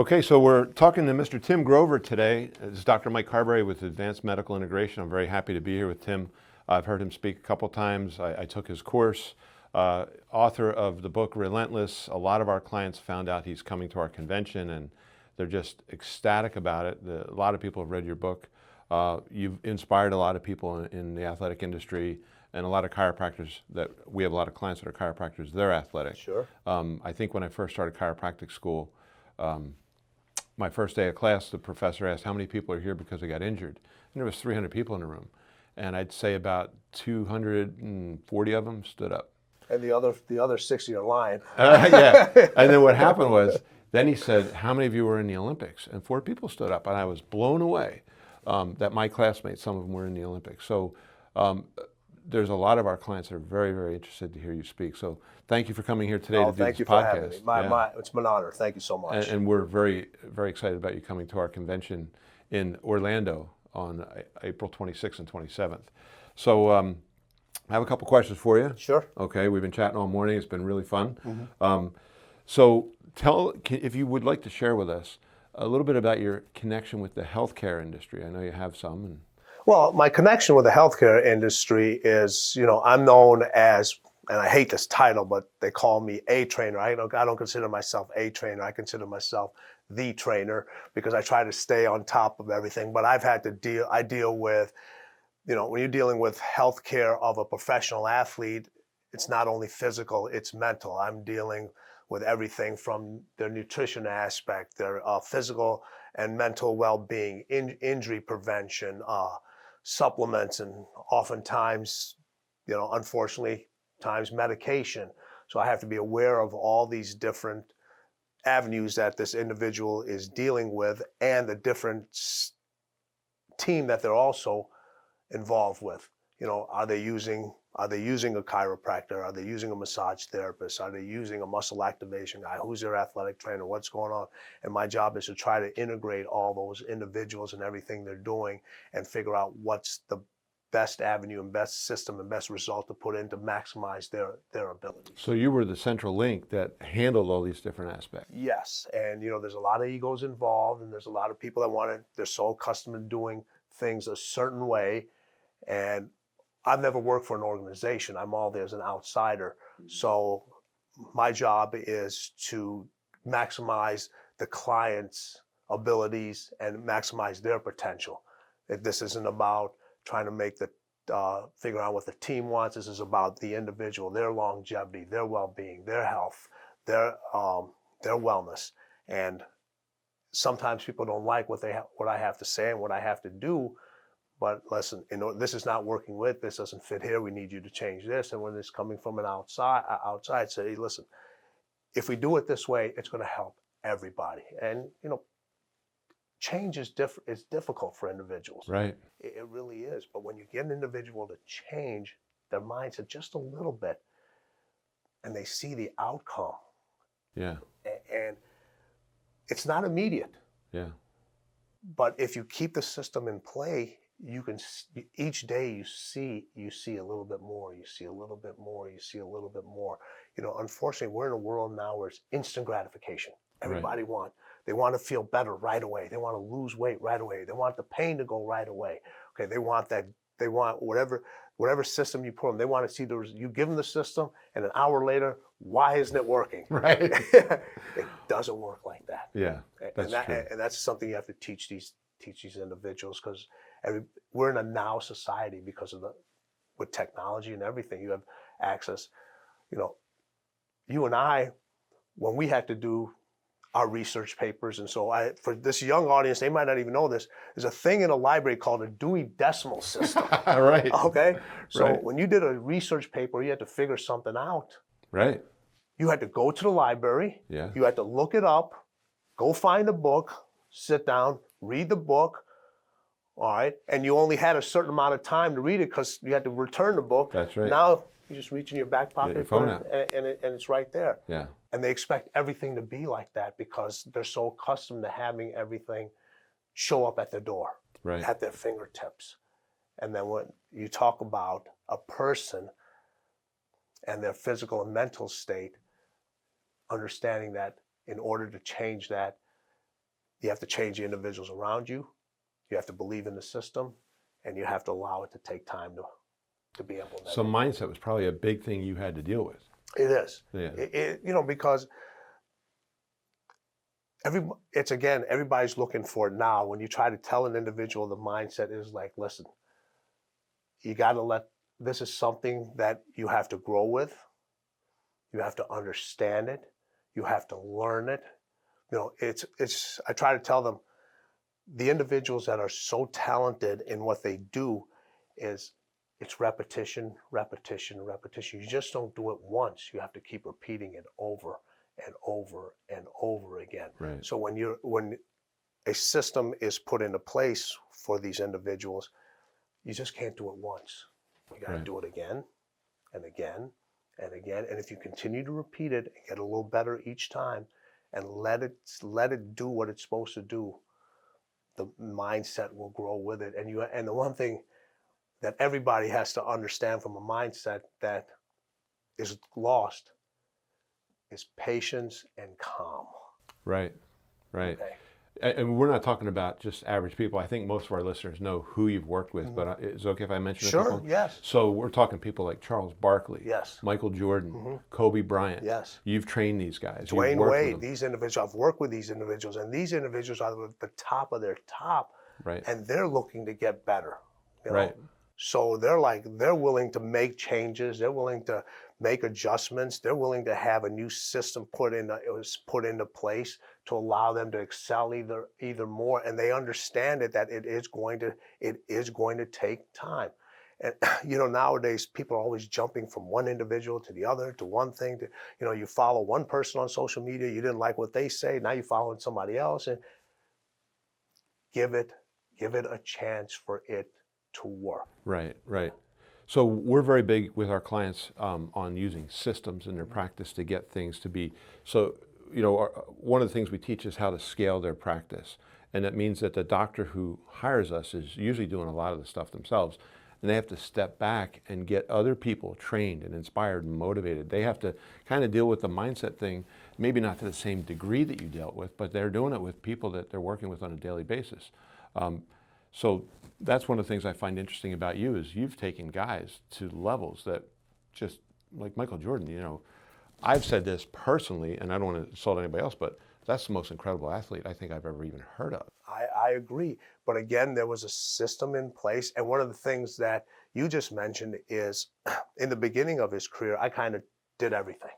Okay, so we're talking to Mr. Tim Grover today. This is Dr. Mike Carberry with Advanced Medical Integration. I'm very happy to be here with Tim. I've heard him speak a couple times. I took his course. Author of the book Relentless. A lot of our clients found out he's coming to our convention and they're just ecstatic about it. A lot of people have read your book. You've inspired a lot of people in the athletic industry and a lot of chiropractors we have a lot of clients that are chiropractors, they're athletic. Sure. I think when I first started chiropractic school, my first day of class, the professor asked how many people are here because they got injured. And there was 300 people in the room. And I'd say about 240 of them stood up. And the other 60 are lying. Yeah. And then what happened was, then he said, how many of you were in the Olympics? And 4 people stood up. And I was blown away that my classmates, some of them were in the Olympics. So there's a lot of our clients that are very, very interested to hear you speak. So thank you for coming here today to do this podcast. Thank you for having me. It's an honor. Thank you so much. And we're very, very excited about you coming to our convention in Orlando on April 26th and 27th. So I have a couple questions for you. Sure. Okay, we've been chatting all morning. It's been really fun. Mm-hmm. So if you would like to share with us a little bit about your connection with the healthcare industry. I know you have some. Well, my connection with the healthcare industry is, I'm known as, and I hate this title, but they call me a trainer. I don't consider myself a trainer. I consider myself the trainer because I try to stay on top of everything. But I deal with, when you're dealing with healthcare of a professional athlete, it's not only physical, it's mental. I'm dealing with everything from their nutrition aspect, their physical and mental well-being, injury prevention, supplements, and oftentimes, unfortunately, times medication. So I have to be aware of all these different avenues that this individual is dealing with and the different team that they're also involved with. Are they using a chiropractor? Are they using a massage therapist? Are they using a muscle activation guy? Who's their athletic trainer? What's going on? And my job is to try to integrate all those individuals and everything they're doing and figure out what's the best avenue and best system and best result to put in to maximize their abilities. So you were the central link that handled all these different aspects. Yes, and there's a lot of egos involved, and there's a lot of people that they're so accustomed to doing things a certain way, and I've never worked for an organization. I'm all there as an outsider. So my job is to maximize the client's abilities and maximize their potential. This isn't about trying to figure out what the team wants. This is about the individual, their longevity, their well-being, their health, their wellness. And sometimes people don't like what I have to say and what I have to do. But listen, this is not working with, this doesn't fit here, we need you to change this. And when it's coming from an outside, say, hey, listen, if we do it this way, it's going to help everybody. And, change is difficult for individuals. Right. It really is. But when you get an individual to change their mindset just a little bit and they see the outcome. Yeah. And it's not immediate. Yeah. But if you keep the system in play, you can each day you see a little bit more, you see a little bit more, you see a little bit more. Unfortunately, we're in a world now where it's instant gratification. Everybody they want to feel better right away. They want to lose weight right away. They want the pain to go right away. Okay, they want whatever system you put them. They want to see you give them the system, and an hour later, why isn't it working? Right. It doesn't work like that. Yeah, that's true. And that's something you have to teach these individuals, because we're in a now society because of with technology and everything. You have access. You and I, when we had to do our research papers, and so for this young audience, they might not even know this. There's a thing in a library called a Dewey Decimal System. Right. Okay. So right. When you did a research paper, you had to figure something out. Right. You had to go to the library. Yeah. You had to look it up, go find a book, sit down, read the book. All right. And you only had a certain amount of time to read it because you had to return the book. That's right. Now you just reach in your back pocket, your phone out. and it's right there. Yeah. And they expect everything to be like that because they're so accustomed to having everything show up at their door, right, at their fingertips. And then when you talk about a person and their physical and mental state, understanding that in order to change that, You have to change the individuals around you. You have to believe in the system, and you have to allow it to take time to be implemented. So mindset was probably a big thing you had to deal with. It is. Yeah. Because everybody's looking for it now. When you try to tell an individual the mindset is like, listen, you got to this is something that you have to grow with. You have to understand it. You have to learn it. I try to tell them, the individuals that are so talented in what they do it's repetition, repetition, repetition. You just don't do it once. You have to keep repeating it over and over and over again. Right. So when a system is put into place for these individuals, you just can't do it once. You got to do it again and again and again. And if you continue to repeat it and get a little better each time and let it do what it's supposed to do, the mindset will grow with it. And the one thing that everybody has to understand from a mindset that is lost is patience and calm. Right. Right. Okay. And we're not talking about just average people. I think most of our listeners know who you've worked with, but is it okay if I mention a couple? Sure, yes. So we're talking people like Charles Barkley, Yes. Michael Jordan, Kobe Bryant. Yes. You've trained these guys. Dwayne Wade, these individuals, I've worked with these individuals, and these individuals are the top of their top, Right. and they're looking to get better. Right. So they're willing to make changes. They're willing to make adjustments. They're willing to have a new system put into place to allow them to excel either more. And they understand that it is going to take time. And nowadays people are always jumping from one individual to the other, to one thing. You follow one person on social media. You didn't like what they say. Now you're following somebody else, and give it a chance for it to work. Right, right. So we're very big with our clients on using systems in their practice to get things to be. So, one of the things we teach is how to scale their practice. And that means that the doctor who hires us is usually doing a lot of the stuff themselves. And they have to step back and get other people trained and inspired and motivated. They have to kind of deal with the mindset thing, maybe not to the same degree that you dealt with, but they're doing it with people that they're working with on a daily basis. So that's one of the things I find interesting about you is you've taken guys to levels that just like Michael Jordan, I've said this personally, and I don't want to insult anybody else, but that's the most incredible athlete I think I've ever even heard of. I agree. But again, there was a system in place. And one of the things that you just mentioned is in the beginning of his career, I kind of did everything.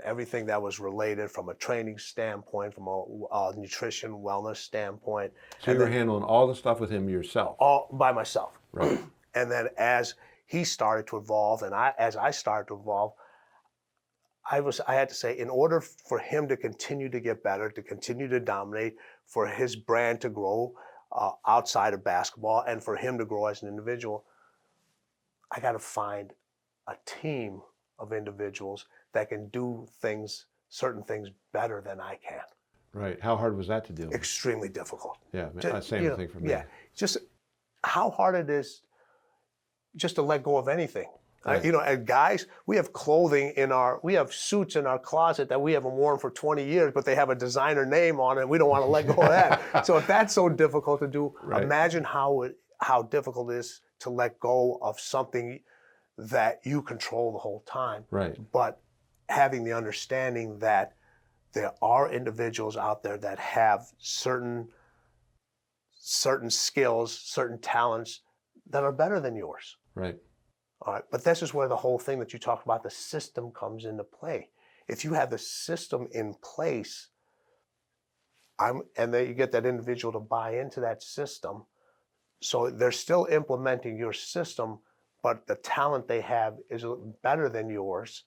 Everything that was related from a training standpoint, from a nutrition, wellness standpoint. So you were handling all the stuff with him yourself? All by myself. Right. And then as he started to evolve, and as I started to evolve, I had to say, in order for him to continue to get better, to continue to dominate, for his brand to grow outside of basketball, and for him to grow as an individual, I got to find a team of individuals that can do certain things better than I can. Right. How hard was that to do? Extremely difficult. Yeah, same thing for me. Yeah, just how hard it is just to let go of anything. Right. And guys, we have suits in our closet that we haven't worn for 20 years, but they have a designer name on it. And we don't want to let go of that. So if that's so difficult to do, right. Imagine how difficult it is to let go of something that you control the whole time. Right. But having the understanding that there are individuals out there that have certain skills, certain talents that are better than yours. Right. All right, but this is where the whole thing that you talked about, the system, comes into play. If you have the system in place, and then you get that individual to buy into that system, so they're still implementing your system, but the talent they have is better than yours.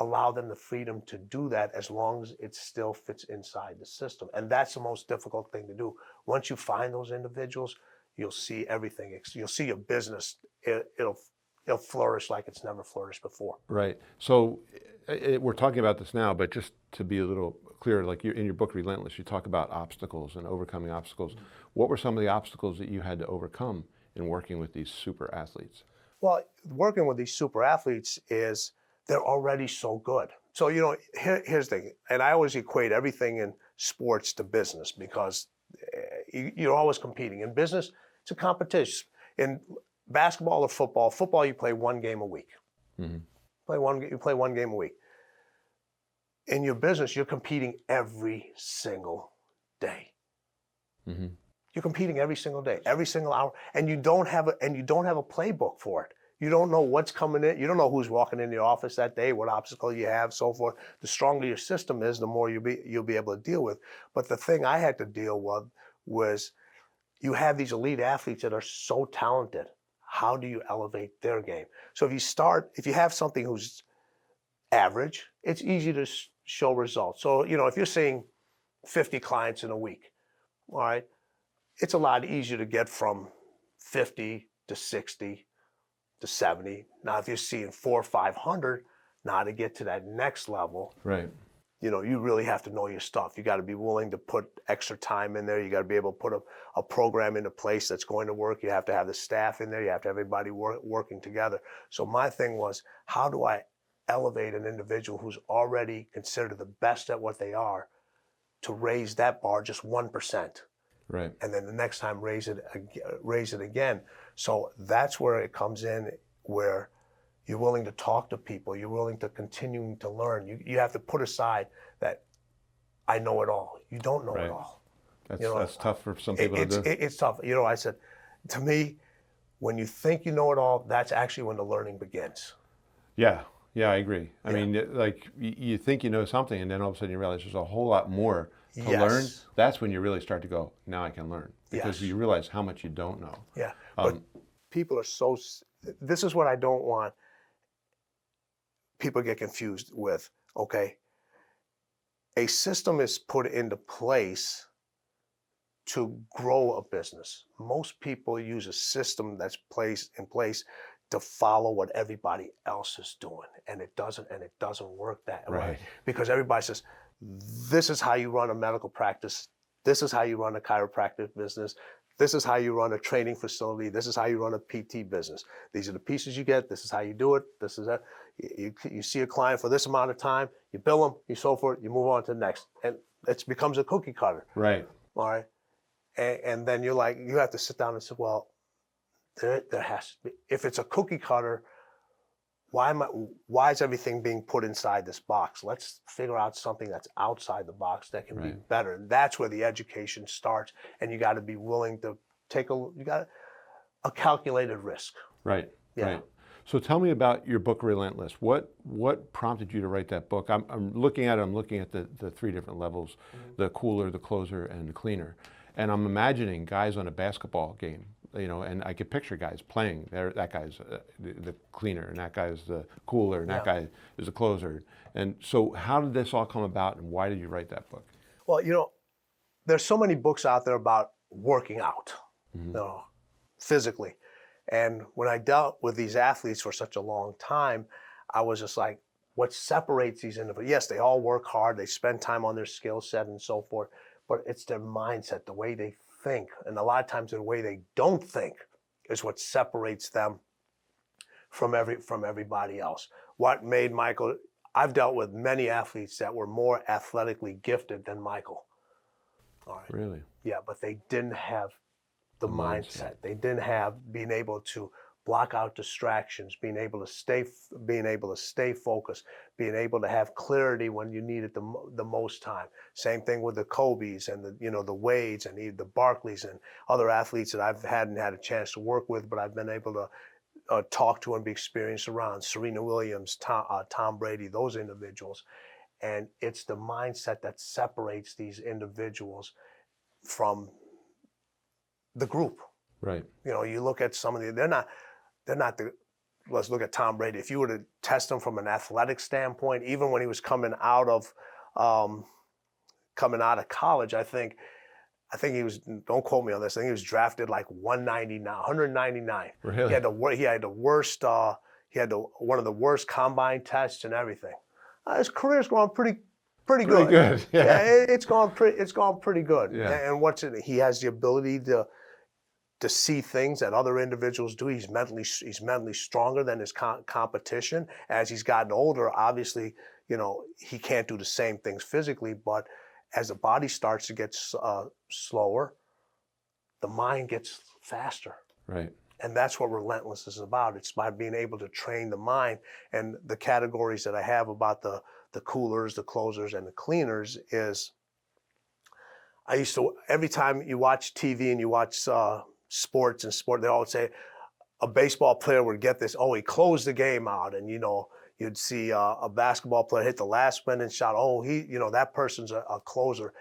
Allow them the freedom to do that as long as it still fits inside the system. And that's the most difficult thing to do. Once you find those individuals, you'll see everything. You'll see your business. It'll flourish like it's never flourished before. Right. So we're talking about this now, but just to be a little clearer, like in your book, Relentless, you talk about obstacles and overcoming obstacles. Mm-hmm. What were some of the obstacles that you had to overcome in working with these super athletes? Well, working with these super athletes is they're already so good. So, here's the thing, and I always equate everything sports to business because you're always competing. In business, it's a competition. In basketball or football you play one game a week. Mm-hmm. You play one game a week. In your business, you're competing every single day. Mm-hmm. You're competing every single day, every single hour, and you don't have a playbook for it. You don't know what's coming in. You don't know who's walking in the office that day, what obstacle you have, so forth. The stronger your system is, the more you'll be able to deal with. But the thing I had to deal with was you have these elite athletes that are so talented. How do you elevate their game? So if you have something who's average, it's easy to show results. So, if you're seeing 50 clients in a week, all right, it's a lot easier to get from 50 to 60 to 70. Now, if you're seeing 400 or 500, now to get to that next level, Right. You really have to know your stuff. You got to be willing to put extra time in there. You got to be able to put a program into place that's going to work. You have to have the staff in there. You have to have everybody working together. So my thing was, how do I elevate an individual who's already considered the best at what they are to raise that bar just 1%? Right. And then the next time raise it again. So that's where it comes in, where you're willing to talk to people. You're willing to continue to learn. You have to put aside that I know it all. You don't know Right. it all. That's tough for some people to do. It's tough. I said, to me, when you think you know it all, that's actually when the learning begins. Yeah, I agree. I mean, like you think you know something, and then all of a sudden you realize there's a whole lot more to learn. That's when you really start to go, now I can learn, because you realize how much you don't know. Yeah, but people are this is what I don't want people get confused with. Okay, a system is put into place to grow a business. Most people use a system that's placed in place to follow what everybody else is doing, and it doesn't work that way, because everybody says, this is how you run a medical practice, this is how you run a chiropractic business, this is how you run a training facility, this is how you run a PT business. These are the pieces you get, this is how you do it, this is that. You see a client for this amount of time, you bill them, you so forth, you move on to the next, and it becomes a cookie cutter. Right. All right. And then you have to sit down and say, well, there has to be. If it's a cookie cutter, why is everything being put inside this box? Let's figure out something that's outside the box that can be better. And that's where the education starts. And you got to be willing to take a calculated risk. Right. Yeah. Right. So tell me about your book, Relentless. What prompted you to write that book? I'm looking at the three different levels, the cooler, the closer, and the cleaner. And I'm imagining guys on a basketball game, and I could picture guys playing. That guy's the cleaner, and that guy's the cooler, and that guy is the closer. And so how did this all come about, and why did you write that book? Well, there's so many books out there about working out, physically. And when I dealt with these athletes for such a long time, I was just like, what separates these individuals? Yes, they all work hard, they spend time on their skill set and so forth, but it's their mindset, the way they think. And a lot of times the way they don't think is what separates them from everybody else. What made Michael, I've dealt with many athletes that were more athletically gifted than Michael. All right. Really? Yeah, but they didn't have the mindset. They didn't have being able to block out distractions, being able to stay focused, being able to have clarity when you need it the most time. Same thing with the Kobe's and the Wades and the Barkleys and other athletes that I've hadn't had a chance to work with, but I've been able to talk to and be experienced around. Serena Williams, Tom Brady, those individuals. And it's the mindset that separates these individuals from the group. Right. You look at some of they're not let's look at Tom Brady. If you were to test him from an athletic standpoint, even when he was coming out of college, I think he was, don't quote me on this, I think he was drafted like 199. Really? He had one of the worst combine tests and everything. His career's going pretty good. Pretty good. Yeah. It's gone pretty good. Yeah. And he has the ability to see things that other individuals do. He's mentally stronger than his competition. As he's gotten older, obviously, he can't do the same things physically, but As the body starts to get slower, the mind gets faster. Right. And that's what Relentless is about. It's by being able to train the mind. And the categories that I have about the coolers, the closers, and the cleaners is, I used to, every time you watch TV and you watch sports and sport, they always say a baseball player would get this, oh, he closed the game out. And, you know, you'd see a basketball player hit the last minute shot. Oh, that person's a closer.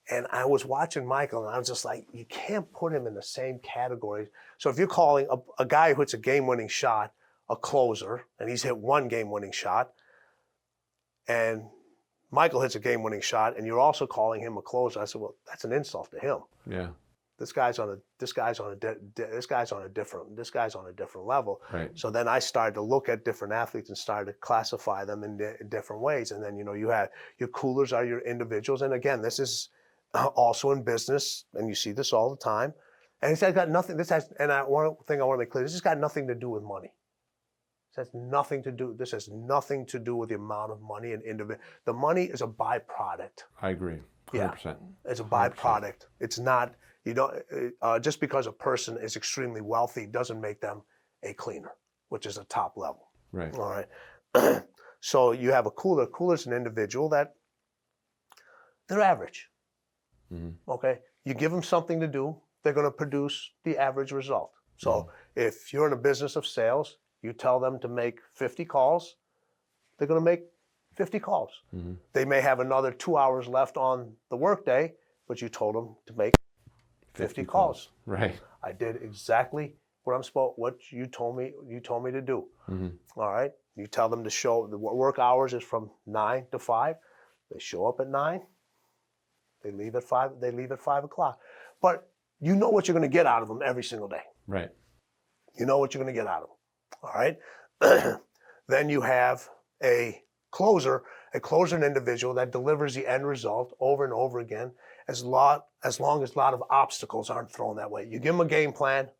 And I was watching Michael, and I was just like, you can't put him in the same category. So if you're calling a guy who hits a game-winning shot a closer, and he's hit one game-winning shot, and Michael hits a game-winning shot, and you're also calling him a closer, I said, well, that's an insult to him. Yeah. This guy's on a different level. Right. So then I started to look at different athletes and started to classify them in different ways. And then, you know, you have your coolers are your individuals. And again, this is also in business, and you see this all the time. And it's got nothing. One thing I want to make clear: this has got nothing to do with money. This has nothing to do. This has nothing to do with the amount of money and individual. The money is a byproduct. I agree. 100%. Yeah, it's a byproduct. 100%. It's not. You don't just because a person is extremely wealthy doesn't make them a cleaner, which is a top level. Right. All right. So you have a cooler. Cooler's an individual that they're average. Mm-hmm. Okay. You give them something to do, they're going to produce the average result. So if you're in a business of sales, you tell them to make 50 calls, they're going to make 50 calls. Mm-hmm. They may have another 2 hours left on the workday, but you told them to make 50 calls. Right. I did exactly what you told me to do. Mm-hmm. All right. You tell them to show the work hours is from 9 to 5. They show up at 9. They leave at 5. They leave at 5 o'clock. But you know what you're going to get out of them every single day. Right. You know what you're going to get out of them. All right. Then you have a closer, an individual that delivers the end result over and over again, as long as a lot of obstacles aren't thrown that way. You give them a game plan,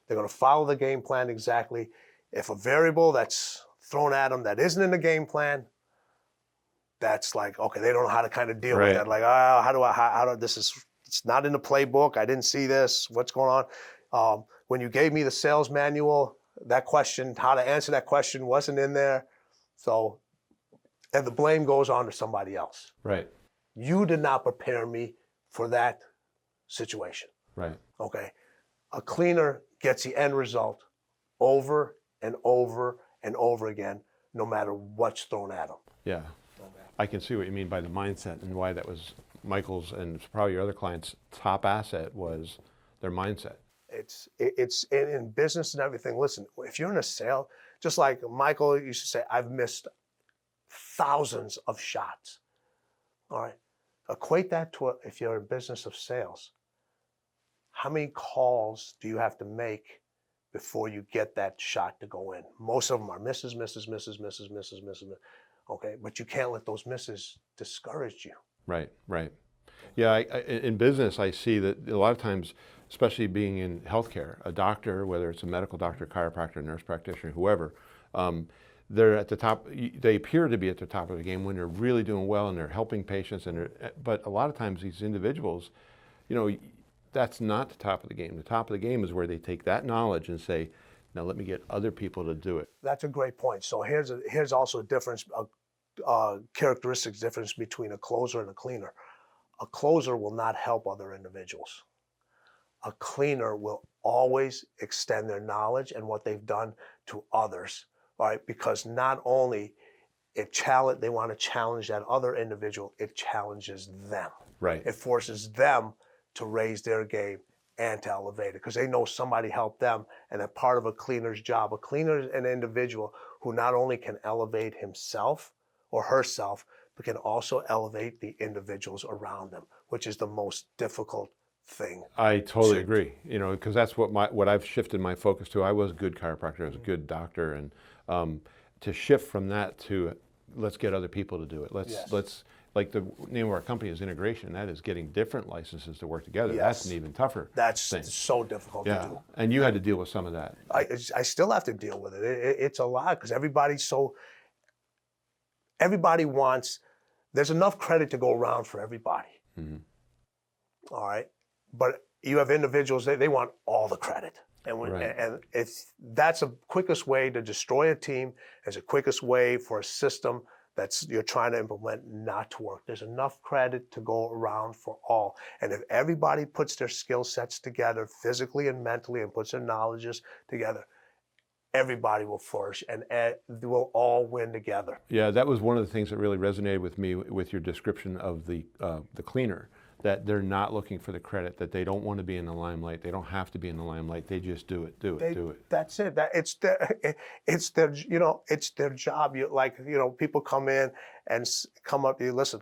they're going to follow the game plan exactly. If a variable that's thrown at them that isn't in the game plan, that's like, okay, they don't know how to kind of deal with that. Like, it's not in the playbook. I didn't see this. What's going on? When you gave me the sales manual, that question, how to answer that question wasn't in there. So, and the blame goes on to somebody else. Right. You did not prepare me for that situation. Right. Okay. A cleaner gets the end result over and over and over again, no matter what's thrown at them. Yeah. I can see what you mean by the mindset and why that was Michael's and probably your other clients' top asset was their mindset. It's in business and everything. Listen, if you're in a sale, just like Michael used to say, I've missed thousands of shots. All right. Equate that to if you're in business of sales. How many calls do you have to make before you get that shot to go in? Most of them are misses. Okay, but you can't let those misses discourage you. Right. Yeah, in business, I see that a lot of times, especially being in healthcare, a doctor, whether it's a medical doctor, chiropractor, nurse practitioner, whoever, they're at the top. They appear to be at the top of the game when they're really doing well and they're helping patients. But a lot of times, these individuals, you know, that's not the top of the game. The top of the game is where they take that knowledge and say, now let me get other people to do it. That's a great point. So here's also a difference, characteristics difference between a closer and a cleaner. A closer will not help other individuals. A cleaner will always extend their knowledge and what they've done to others, all right? Because not only they want to challenge that other individual, it challenges them. Right. It forces them to raise their game and to elevate it because they know somebody helped them. And a part of a cleaner's job, a cleaner is an individual who not only can elevate himself or herself, but can also elevate the individuals around them, which is the most difficult thing. I totally agree. You know, because that's what I've shifted my focus to. I was a good chiropractor, I was a good doctor, and to shift from that to let's get other people to do it. Let's like the name of our company is integration. That is getting different licenses to work together. Yes. That's an even tougher That's thing. So difficult to do. And you had to deal with some of that. I still have to deal with it. It's a lot because everybody wants, there's enough credit to go around for everybody. Mhm. All right. But you have individuals, they want all the credit. Right. And that's the quickest way to destroy a team. It's the quickest way for a system that's you're trying to implement not to work. There's enough credit to go around for all. And if everybody puts their skill sets together physically and mentally and puts their knowledges together, everybody will flourish and we'll all win together. Yeah, that was one of the things that really resonated with me with your description of the cleaner. That they're not looking for the credit. That they don't want to be in the limelight. They don't have to be in the limelight. They just do it. Do it. That's it. It's their it's their job. People come in and come up to you. Listen,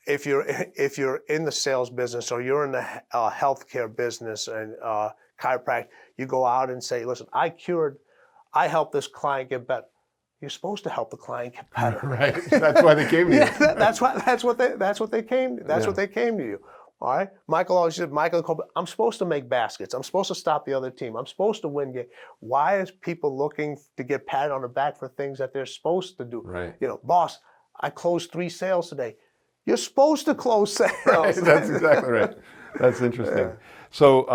if you're in the sales business or you're in the healthcare business and chiropractic, you go out and say, listen, I helped this client get better. You're supposed to help the client get better. Right. That's why they came to you. Yeah, that's what they came to you. All right. Michael always said, I'm supposed to make baskets. I'm supposed to stop the other team. I'm supposed to win games. Why is people looking to get patted on the back for things that they're supposed to do? Right. Boss, I closed 3 sales today. You're supposed to close sales. Right. That's exactly right. That's interesting. Yeah. So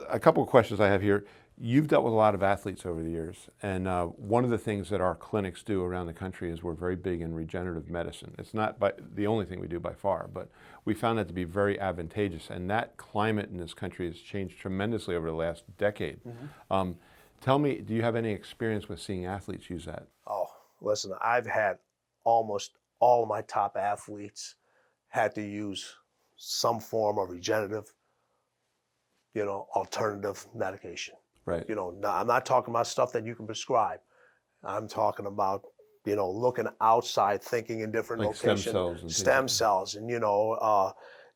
a couple of questions I have here. You've dealt with a lot of athletes over the years, and one of the things that our clinics do around the country is we're very big in regenerative medicine. It's not the only thing we do by far, but we found that to be very advantageous, and that climate in this country has changed tremendously over the last decade. Mm-hmm. Tell me, do you have any experience with seeing athletes use that? Oh, listen, I've had almost all of my top athletes had to use some form of regenerative, alternative medication. Right. I'm not talking about stuff that you can prescribe. I'm talking about, looking outside, thinking in different Like locations. Stem cells and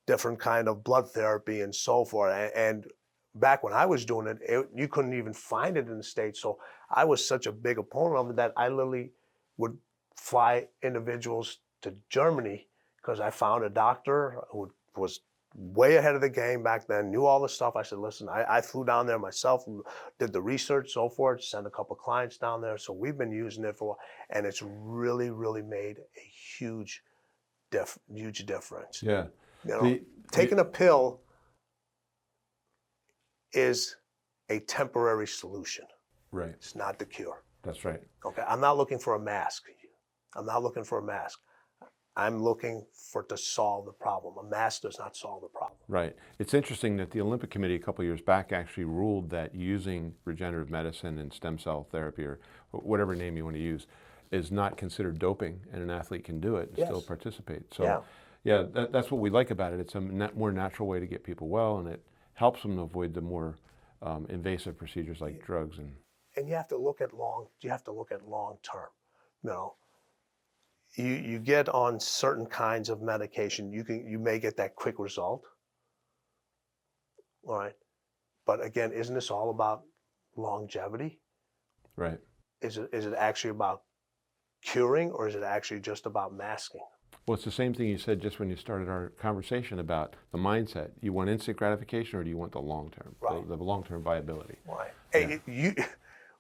different kind of blood therapy and so forth. And back when I was doing it, you couldn't even find it in the States. So I was such a big opponent of it that I literally would fly individuals to Germany because I found a doctor who was way ahead of the game back then, knew all the stuff. I said, listen, I flew down there myself, did the research, so forth, sent a couple of clients down there. So we've been using it for a while, and it's really, really made a huge difference. Yeah. Taking a pill is a temporary solution. Right. It's not the cure. That's right. Okay. I'm not looking for a mask. I'm looking to solve the problem. A mask does not solve the problem. Right. It's interesting that the Olympic Committee a couple of years back actually ruled that using regenerative medicine and stem cell therapy, or whatever name you want to use, is not considered doping, and an athlete can do it and still participate. So, yeah, that's what we like about it. It's a more natural way to get people well, and it helps them avoid the more invasive procedures like drugs. And you have to look at long term. You get on certain kinds of medication, you may get that quick result. All right. But again, isn't this all about longevity? Right. Is it actually about curing, or is it actually just about masking? Well, it's the same thing you said just when you started our conversation about the mindset. You want instant gratification, or do you want the long-term, right, the long-term viability? Right. Yeah.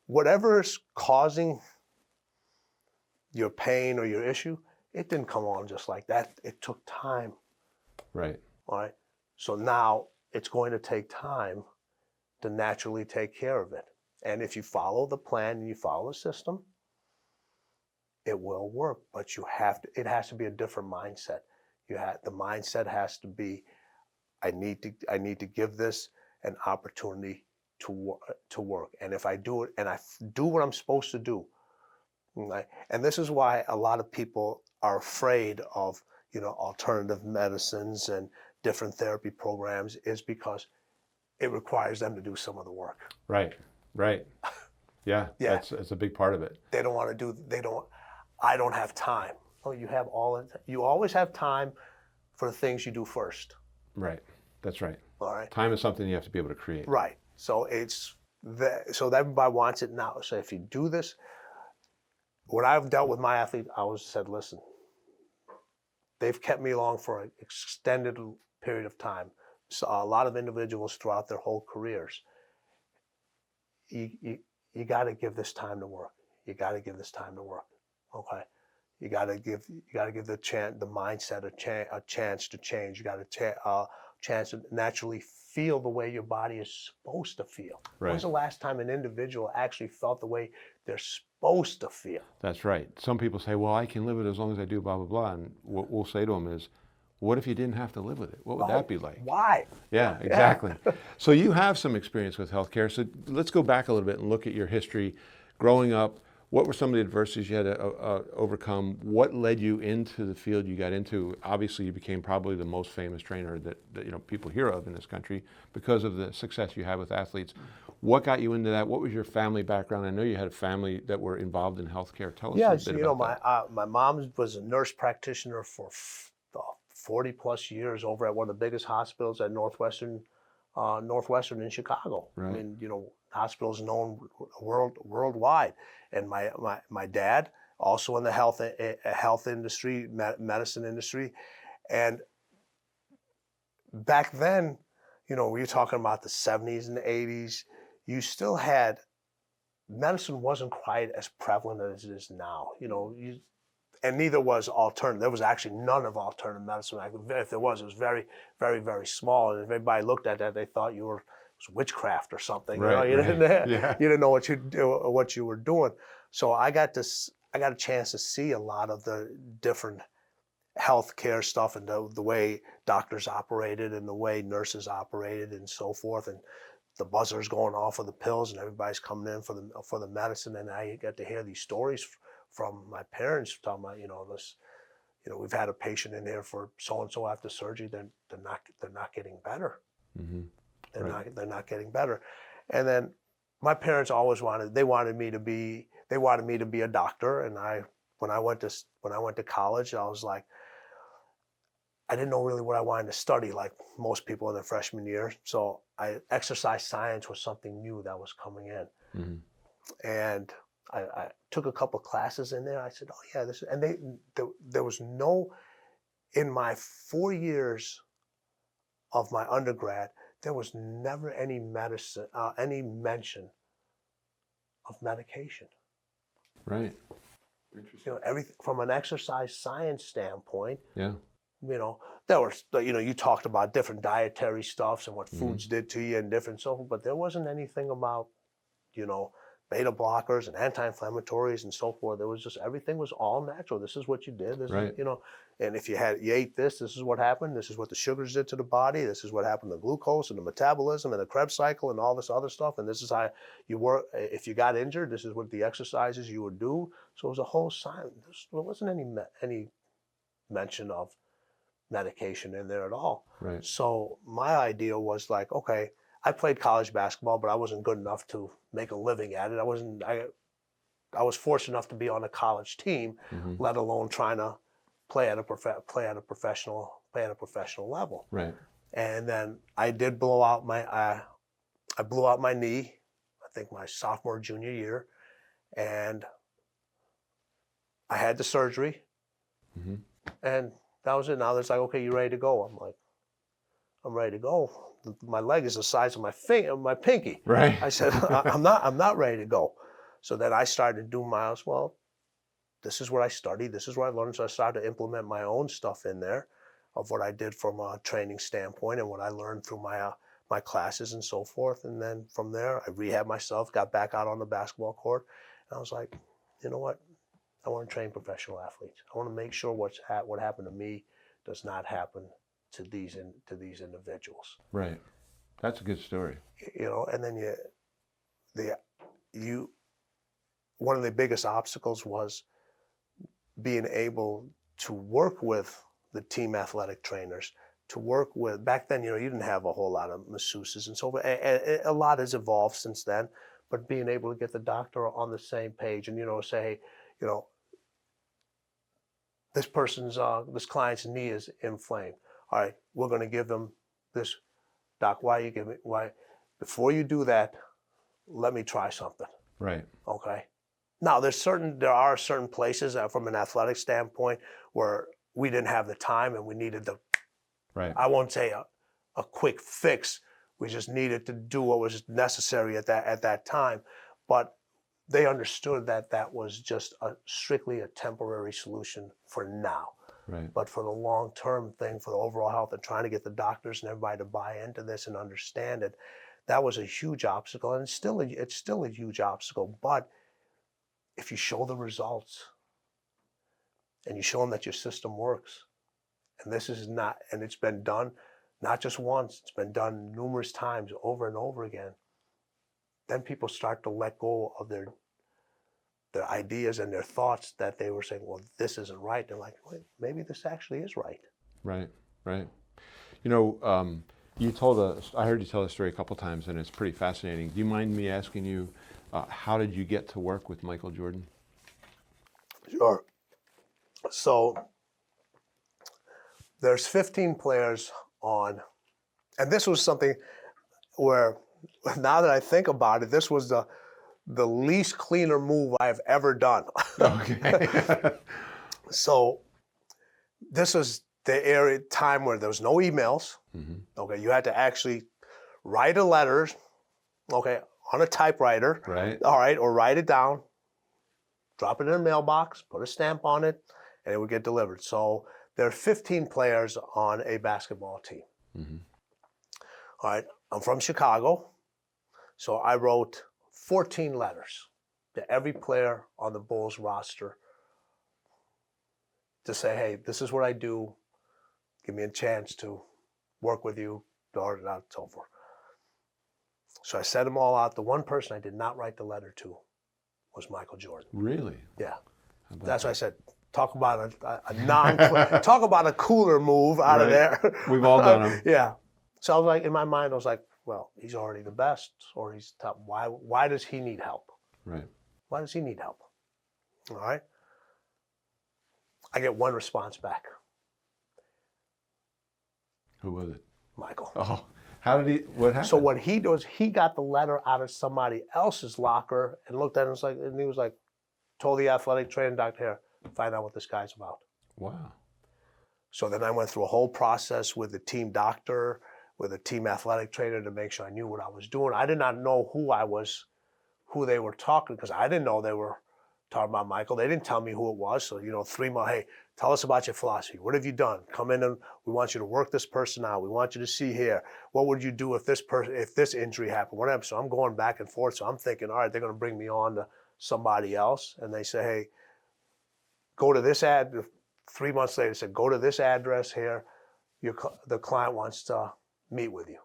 Whatever is causing your pain or your issue, it didn't come on just like that. It took time. Right. All right. So now it's going to take time to naturally take care of it. And if you follow the plan and you follow the system, it will work. But it has to be a different mindset. The mindset has to be, I need to give this an opportunity to work. And if I do it and I do what I'm supposed to do, right? And this is why a lot of people are afraid of, alternative medicines and different therapy programs, is because it requires them to do some of the work. Right. Yeah. That's a big part of it. They don't want to I don't have time. Oh, you always have time for the things you do first. Right. That's right. All right. Time is something you have to be able to create. Right. So so everybody wants it now. So if you do this, when I've dealt with my athletes, I always said, listen, they've kept me along for an extended period of time. So a lot of individuals throughout their whole careers, you got to give this time to work. You got to give this time to work. Okay. You got to give the mindset a chance to change. You got a chance to naturally feel the way your body is supposed to feel. Right. When's the last time an individual actually felt the way they're supposed to feel? That's right. Some people say, well, I can live it as long as I do blah, blah, blah. And what we'll say to them is, what if you didn't have to live with it? What would that be like? Why? Yeah, exactly. So you have some experience with healthcare. So let's go back a little bit and look at your history growing up. What were some of the adversities you had to overcome? What led you into the field you got into? Obviously, you became probably the most famous trainer that people hear of in this country because of the success you had with athletes. What got you into that? What was your family background? I know you had a family that were involved in healthcare. Tell us a bit about that. My mom was a nurse practitioner for 40 plus years over at one of the biggest hospitals at Northwestern in Chicago. Right. I mean, hospitals known worldwide. And my dad also in the health industry, medicine industry, and back then, we were talking about the 70s and the 80s. You still had medicine wasn't quite as prevalent as it is now. And neither was alternative. There was actually none of alternative medicine. If there was, it was very, very, very small. And if everybody looked at that, they thought it was witchcraft or something. Right, You didn't know what you were doing. So I got a chance to see a lot of the different healthcare stuff and the way doctors operated and the way nurses operated and so forth. And the buzzers going off of the pills and everybody's coming in for the medicine. And I get to hear these stories from my parents talking about, we've had a patient in here for so and so after surgery. They're not getting better. Mm-hmm. They're not getting better. And then my parents always wanted me to be a doctor. And when I went to college, I was like, I didn't know really what I wanted to study, like most people in their freshman year. So exercise science was something new that was coming in. Mm-hmm. And I took a couple classes in there. I said, oh yeah, there was no, in my 4 years of my undergrad, there was never any mention of medication. Right. Interesting. Everything from an exercise science standpoint. Yeah. There were, you talked about different dietary stuffs and what foods did to you and different so forth, but there wasn't anything about, beta blockers and anti-inflammatories and so forth. There was just, everything was all natural. This is what you did. This right. is, and if you ate this is what happened. This is what the sugars did to the body. This is what happened to glucose and the metabolism and the Krebs cycle and all this other stuff. And this is how you work. If you got injured, this is what the exercises you would do. So it was a whole science. There wasn't any mention of medication in there at all. Right. So my idea was like, okay, I played college basketball, but I wasn't good enough to make a living at it. I was fortunate enough to be on a college team, let alone trying to play at a professional level. Right. And then I did blow out I blew out my knee, I think my sophomore, junior year, and I had the surgery, and that was it. Now it's like, okay, you ready to go? I'm like, I'm ready to go. My leg is the size of my pinky. Right. I said, I'm not ready to go. So then I started to do miles. Well, this is what I studied. This is what I learned. So I started to implement my own stuff in there of what I did from a training standpoint and what I learned through my classes and so forth. And then from there, I rehabbed myself, got back out on the basketball court. And I was like, you know what? I want to train professional athletes. I want to make sure what happened to me does not happen to these individuals. Right. That's a good story. And then one of the biggest obstacles was being able to work with the team athletic trainers, to work with, back then, you didn't have a whole lot of masseuses and so forth. A lot has evolved since then, but being able to get the doctor on the same page and, say, this client's knee is inflamed. All right, we're going to give them this. Doc, why before you do that, let me try something. Right. Okay. Now there are certain places from an athletic standpoint where we didn't have the time and we needed right. I won't say a quick fix. We just needed to do what was necessary at that time. But they understood that that was just strictly a temporary solution for now. Right. But for the long-term thing, for the overall health and trying to get the doctors and everybody to buy into this and understand it, that was a huge obstacle. And it's still a huge obstacle. But if you show the results and you show them that your system works, and this is not, and it's been done not just once, it's been done numerous times over and over again, then people start to let go of their ideas and their thoughts that they were saying, well, this isn't right. They're like, wait, maybe this actually is right. Right, right. You know, you told us, I heard you tell the story a couple times, and it's pretty fascinating. Do you mind me asking you, how did you get to work with Michael Jordan? Sure. So there's 15 players on, and this was something where, now that I think about it, this was the least cleaner move I've ever done. Okay. So this was the time where there was no emails. Mm-hmm. Okay, you had to actually write a letter, okay, on a typewriter. Right. All right, or write it down, drop it in a mailbox, put a stamp on it, and it would get delivered. So there are 15 players on a basketball team. Mm-hmm. All right, I'm from Chicago, so I wrote 14 letters to every player on the Bulls roster to say, hey, this is what I do. Give me a chance to work with you, and so forth. So I sent them all out. The one person I did not write the letter to was Michael Jordan. Really? Yeah. How That's about why I said, talk about talk about a cooler move out of Right. there. We've all done them. Yeah. So I was like, in my mind, I was like, well, he's already the best, or he's top. Why does he need help? Right. Why does he need help? All right. I get one response back. Who was it? Michael. Oh, how did he? What happened? So what he does, he got the letter out of somebody else's locker and looked at it and he was like, told the athletic trainer, Dr. Hare, find out what this guy's about. Wow. So then I went through a whole process with the team doctor, with a team athletic trainer to make sure I knew what I was doing. I did not know who they were talking, because I didn't know they were talking about Michael. They didn't tell me who it was. So, 3 months, hey, tell us about your philosophy. What have you done? Come in and we want you to work this person out. We want you to see here. What would you do if this injury happened? Whatever. So I'm going back and forth. So I'm thinking, all right, they're going to bring me on to somebody else. And they say, hey, go to this 3 months later, they said, go to this address here. The client wants to meet with you.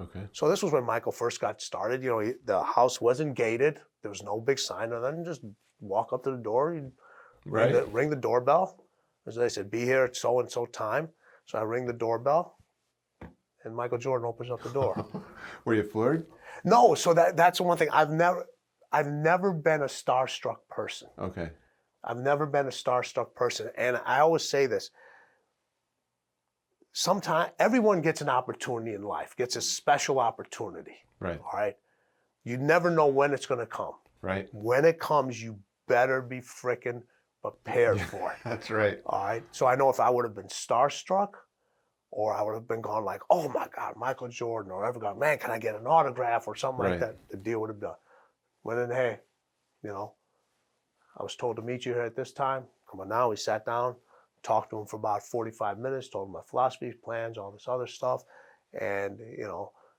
Okay. So this was when Michael first got started. The house wasn't gated. There was no big sign. And then just walk up to the door, you'd Right. ring the doorbell. As they said, be here at so-and-so time. So I ring the doorbell, and Michael Jordan opens up the door. Were you floored? No, so that's the one thing. I've never been a starstruck person. Okay. I've never been a starstruck person. And I always say this. Sometimes everyone gets an opportunity in life, gets a special opportunity. Right. All right. You never know when it's going to come. Right. When it comes, you better be freaking prepared for it. That's right. All right. So I know if I would have been starstruck, or I would have been gone like, oh my God, Michael Jordan, or ever gone, man, can I get an autograph or something like Right. that? The deal would have done. Went in, hey, I was told to meet you here at this time. Come on now. We sat down, talked to him for about 45 minutes, told him my philosophy, plans, all this other stuff. And,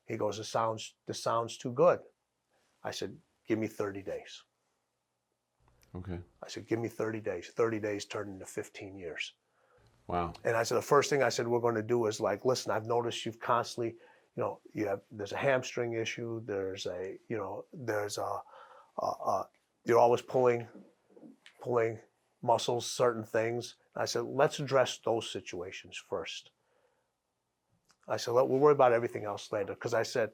he goes, this sounds too good. I said, give me 30 days. Okay. I said, give me 30 days. 30 days turned into 15 years. Wow. And I said, the first thing I said we're going to do is like, listen, I've noticed you've constantly, there's a hamstring issue. There's you're always pulling muscles, certain things. I said, let's address those situations first. I said, we'll worry about everything else later. Because I said,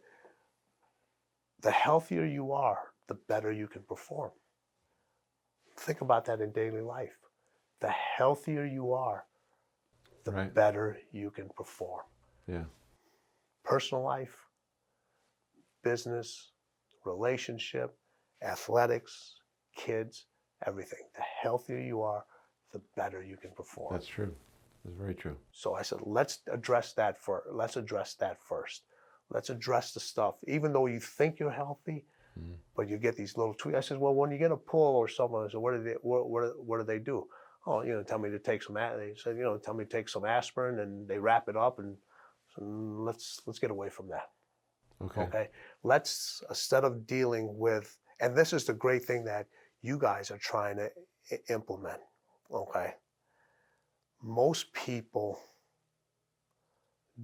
the healthier you are, the better you can perform. Think about that in daily life. The healthier you are, the Right. better you can perform. Yeah. Personal life, business, relationship, athletics, kids, everything. The healthier you are, the better you can perform. That's true. That's very true. So I said, let's address that first. Let's address the stuff. Even though you think you're healthy, But you get these little tweaks. I said, well, when you get a pull or something, I said, what do they do? Oh, tell me to take some. They said, tell me to take some aspirin, and they wrap it up, and so let's get away from that. Okay. Okay. Let's, instead of dealing with, and this is the great thing that you guys are trying to implement. Okay. Most people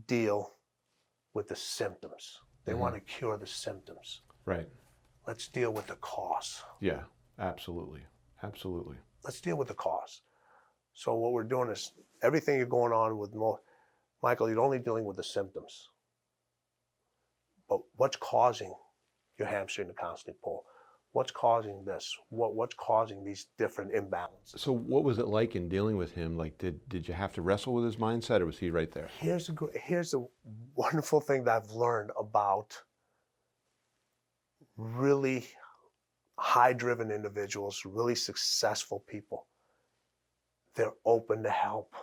deal with the symptoms. They want to cure the symptoms. Right. Let's deal with the cause. Yeah, absolutely. Absolutely. Let's deal with the cause. So what we're doing is everything you're going on with Michael, you're only dealing with the symptoms. But what's causing your hamstring to constantly pull? What's causing this? What's causing these different imbalances? So what was it like in dealing with him? Like, did you have to wrestle with his mindset, or was he right there? Here's the wonderful thing that I've learned about really high-driven individuals, really successful people. They're open to help.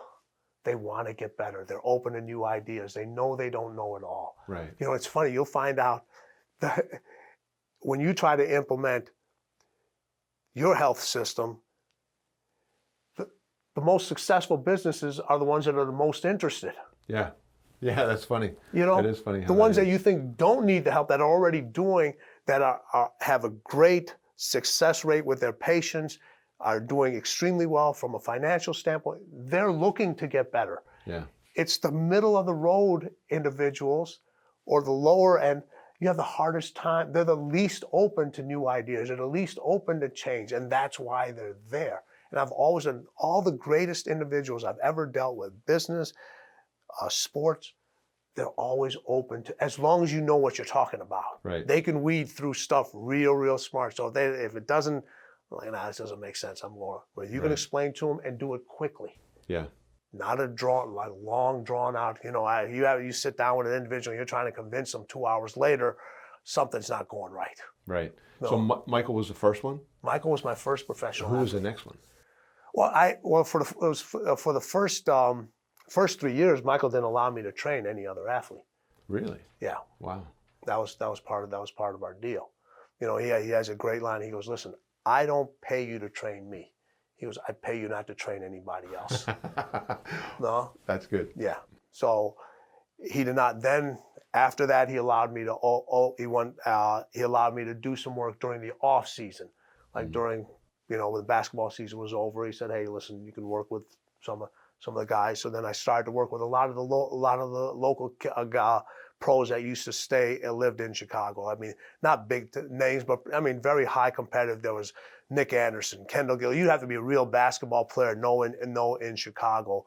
They want to get better. They're open to new ideas. They know they don't know it all. Right. It's funny. You'll find out that when you try to implement your health system, the most successful businesses are the ones that are the most interested. Yeah. Yeah, that's funny. It is funny. The ones that you think don't need the help, that are already doing, that have a great success rate with their patients, are doing extremely well from a financial standpoint. They're looking to get better. Yeah. It's the middle of the road individuals or the lower end. You have the hardest time. They're the least open to new ideas. They're the least open to change. And that's why they're there. And I've always done all the greatest individuals I've ever dealt with, business, sports, they're always open to, as long as you know what you're talking about. Right. They can weed through stuff real smart. So if it doesn't, like, nah, this doesn't make sense, I'm going. But you can explain to them and do it quickly. Yeah. Not a long drawn out. You sit down with an individual, you're trying to convince them 2 hours later, something's not going right. Right. No. So Michael was the first one? Michael was my first professional. Who was the next one? For the first 3 years, Michael didn't allow me to train any other athlete. Really? Yeah. Wow. That was part of our deal. He has a great line. He goes, listen, I don't pay you to train me. He goes, I pay you not to train anybody else. No? That's good. Yeah. So he did not. Then after that, he allowed me to. He allowed me to do some work during the off season, like during when the basketball season was over. He said, hey, listen, you can work with some of the guys. So then I started to work with a lot of the local pros that used to stay and lived in Chicago. I mean, not big names, but I mean, very high competitive. There was Nick Anderson, Kendall Gill. You'd have to be a real basketball player, know in Chicago.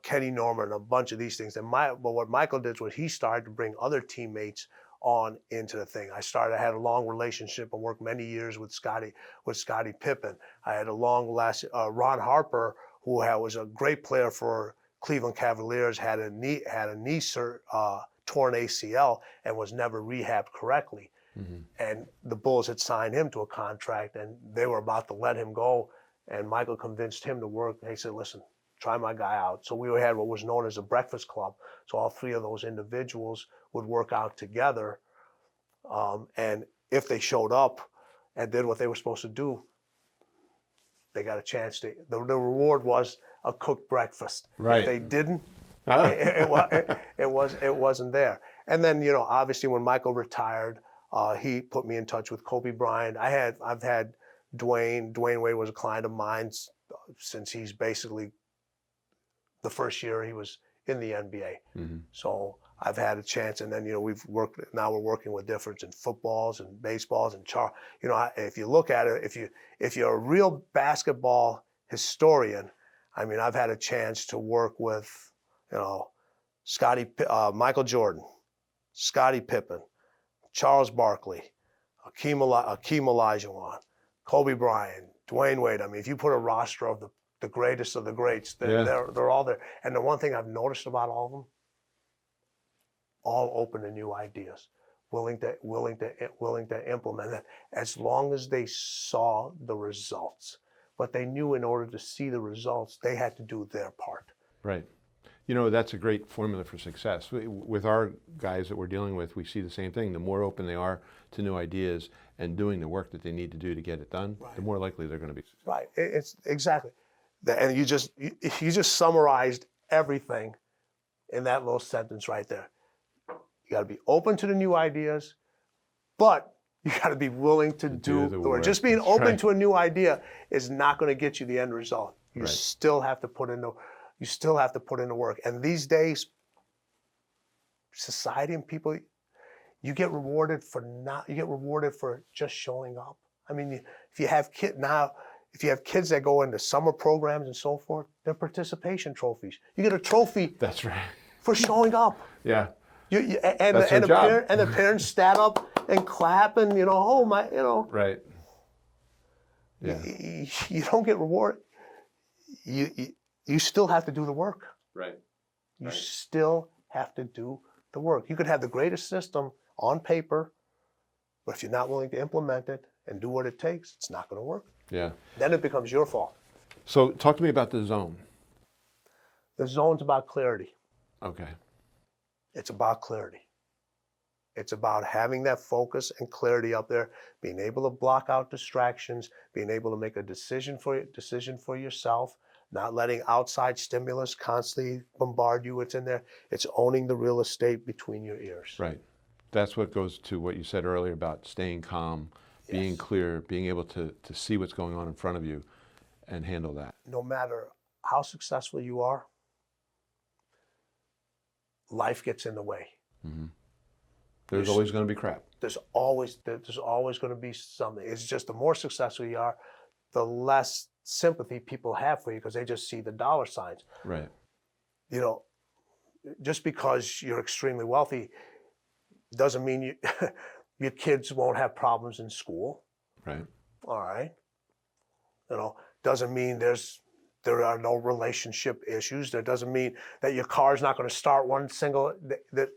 Kenny Norman, a bunch of these things. But what Michael did was he started to bring other teammates on into the thing. I had a long relationship and worked many years with Scottie Pippen. I had a long Ron Harper, who was a great player for Cleveland Cavaliers, had a knee torn ACL and was never rehabbed correctly. Mm-hmm. And the Bulls had signed him to a contract, and they were about to let him go. And Michael convinced him to work. He said, listen, try my guy out. So we had what was known as a breakfast club. So all three of those individuals would work out together. And if they showed up and did what they were supposed to do, they got a chance to. The reward was a cooked breakfast. Right. If they didn't, it wasn't there. And then obviously when Michael retired, he put me in touch with Kobe Bryant. I've had Dwayne. Dwayne Wade was a client of mine since he's basically the first year he was in the NBA. Mm-hmm. So I've had a chance, and then we're working with difference in footballs and baseballs and if you look at it, if you're a real basketball historian, I mean, I've had a chance to work with Michael Jordan, Scottie Pippen, Charles Barkley, Hakeem Olajuwon, Kobe Bryant, Dwayne Wade. I mean, if you put a roster of the greatest of the greats, they're all there. And the one thing I've noticed about all of them, all open to new ideas, willing to implement that, as long as they saw the results. But they knew in order to see the results, they had to do their part. Right. You know, that's a great formula for success. With our guys that we're dealing with, we see the same thing. The more open they are to new ideas and doing the work that they need to do to get it done, the more likely they're going to be successful. Right. It's exactly. And you just summarized everything in that little sentence right there. You got to be open to the new ideas, but you got to be willing to do the work. Just being open to a new idea is not going to get you the end result. You still have to put in the work. And these days, society and people, you get rewarded for just showing up. I mean, if you have kids that go into summer programs and so forth, they're participation trophies. You get a trophy. That's right. For showing up. Yeah. And the parents stand up and clap and Right. Yeah. You don't get rewarded. You still have to do the work. Right. You still have to do the work. You could have the greatest system on paper, but if you're not willing to implement it and do what it takes, it's not going to work. Yeah. Then it becomes your fault. So talk to me about the zone. The zone's about clarity. Okay. It's about clarity. It's about having that focus and clarity up there, being able to block out distractions, being able to make a decision for yourself, not letting outside stimulus constantly bombard you. It's in there. It's owning the real estate between your ears. Right. That's what goes to what you said earlier about staying calm, being clear, being able to see what's going on in front of you and handle that. No matter how successful you are, life gets in the way. Mm-hmm. There's always going to be crap. There's always going to be something. It's just the more successful you are, the less sympathy people have for you because they just see the dollar signs. Right. You know, just because you're extremely wealthy doesn't mean your kids won't have problems in school. Right. All right. You know, doesn't mean there are no relationship issues. That doesn't mean that your car's not going to start one single. That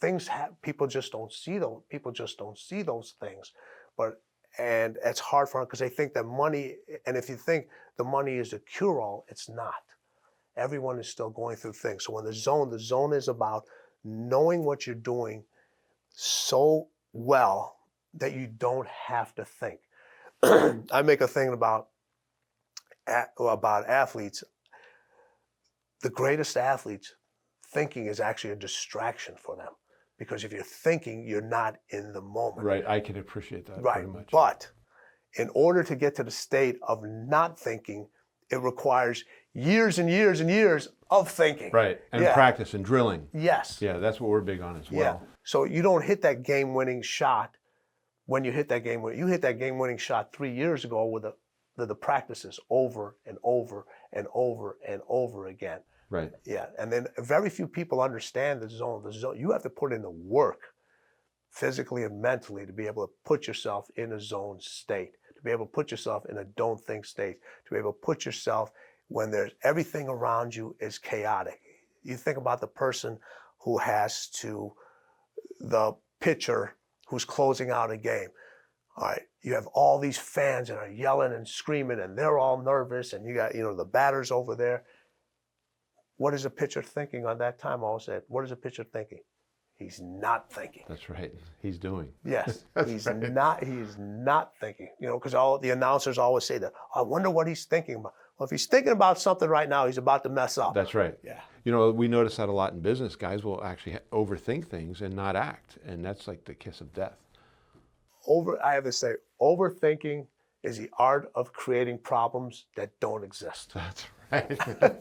things people just don't see those. People just don't see those things. And it's hard for them because they think that money. And if you think the money is a cure-all, it's not. Everyone is still going through things. So when the zone is about knowing what you're doing so well that you don't have to think. I make a thing about athletes. The greatest athletes, thinking is actually a distraction for them. Because if you're thinking, you're not in the moment. Right, I can appreciate that right. very much. But in order to get to the state of not thinking, it requires years and years and years of thinking. Right, and practice and drilling. Yes. Yeah, that's what we're big on as well. Yeah. So you don't hit that game-winning shot when you hit that you hit that game-winning shot 3 years ago with the practices over and over and over and over again. Right. Yeah, and then very few people understand the zone. The zone, you have to put in the work physically and mentally to be able to put yourself in a zone state, to be able to put yourself in a don't think state, to be able to put yourself when there's everything around you is chaotic. You think about the person who the pitcher who's closing out a game. All right, you have all these fans that are yelling and screaming and they're all nervous and you got, the batters over there. What is a pitcher thinking on that time? I always said, what is a pitcher thinking? He's not thinking. That's right. He's doing. Yes, he's not thinking. Because all the announcers always say that. I wonder what he's thinking about. Well, if he's thinking about something right now, he's about to mess up. That's right. Yeah. We notice that a lot in business. Guys will actually overthink things and not act, and that's like the kiss of death. I have to say, overthinking is the art of creating problems that don't exist. That's right.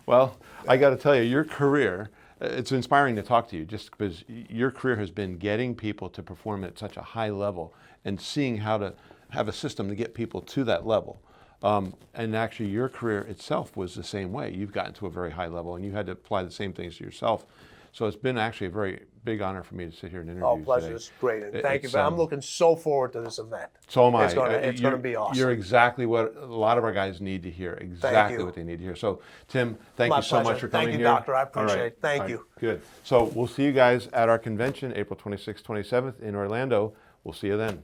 Well, I got to tell you, your career, it's inspiring to talk to you just because your career has been getting people to perform at such a high level and seeing how to have a system to get people to that level. And actually your career itself was the same way. You've gotten to a very high level and you had to apply the same things to yourself. So it's been actually a very big honor for me to sit here and interview you pleasure. today. It's great. And thank you. I'm looking so forward to this event. So am I. It's going to be awesome. You're exactly what a lot of our guys need to hear. Exactly what they need to hear. So, Tim, thank you so much for coming here. Thank you, Doctor. I appreciate it. Thank you. Good. So we'll see you guys at our convention, April 26th, 27th in Orlando. We'll see you then.